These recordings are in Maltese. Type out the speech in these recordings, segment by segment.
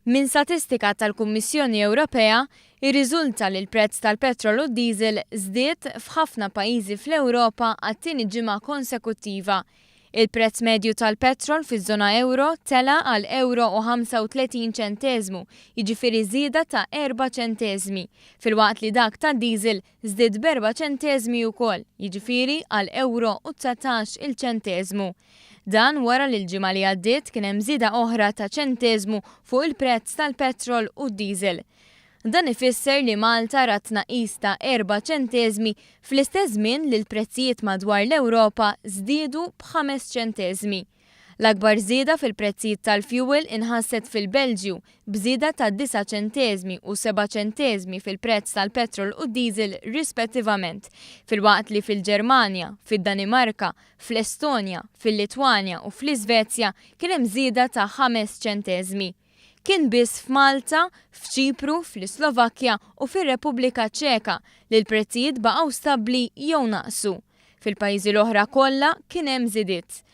Min statistika tal-Kummissjoni Ewropea irriżulta li l-prezz tal-petrol u d-diesel żdied f'ħafna pajjiżi fl-Ewropa għat-tieni ġimgħa konsekuttiva. Il-prezz medju tal-petrol fiż-żona euro tela għal €1.35, jiġifieri żieda ta' 4 ċenteżmi, filwaqt li dak tad-diesel żdied b'4 ċenteżmi wkoll, jiġifieri għal €1.19 il-ċenteżmu. Dan wara li l-ġimgħa li għaddiet kien hemm żieda oħra ta' ċenteżmu fuq il-prezz tal-petrol u d-diesel. Dan ifisser li Malta rat tnaqqis ta' 4 ċenteżmi fl-istess żmien li l-prezzijiet madwar l-Ewropa żdiedu b'5 ċenteżmi. L-akbar żieda fil-prezzijiet tal-fuel inħasset fil-Belġju b'żieda ta' 9 ċenteżmi u 7 ċenteżmi fil-prezz tal-petrol u d-diesel rispettivament, filwaqt li fil-Ġermanja, fid-Danimarka, fl-Estonja, fil-Litwanja u fl-Iżvezja kien hemm żieda ta' 5 ċenteżmi. Kien biss f'Malta, f'Ċipru, fl-Slovakkja u fir-Repubblika Ċeka li l-prezzijiet baqgħu stabbli jew naqsu. Fil-pajjiżi l-oħra kollha kien hemm żidiet.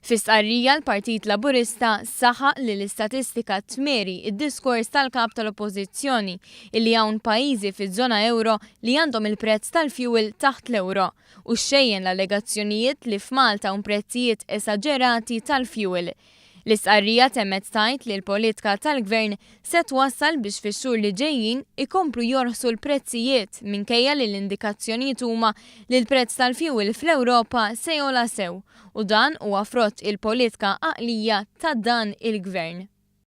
Fi-stqarrija l-Partit Laburista saħaq li l-istatistika tmeri id-diskors tal-kap tal-Oppożizzjoni illi hawn pajjiżi fiż-żona euro li għandhom il-prezz tal-fuel taħt l-euro u xejjen l-allegazzjonijiet li f'Malta hawn prezzijiet esaġerati tal-fuel. L-istqarrija temmet tgħid li l-politika tal-Gvern se twassal biex fix-xhur li ġejjin ikomplu jorħsu l-prezzijiet minkejja li l-indikazzjonijiet huma li l-prezz tal-fuel fl-Ewropa se jola sew u dan huwa frott il-politika għaqlija ta' dan il-Gvern.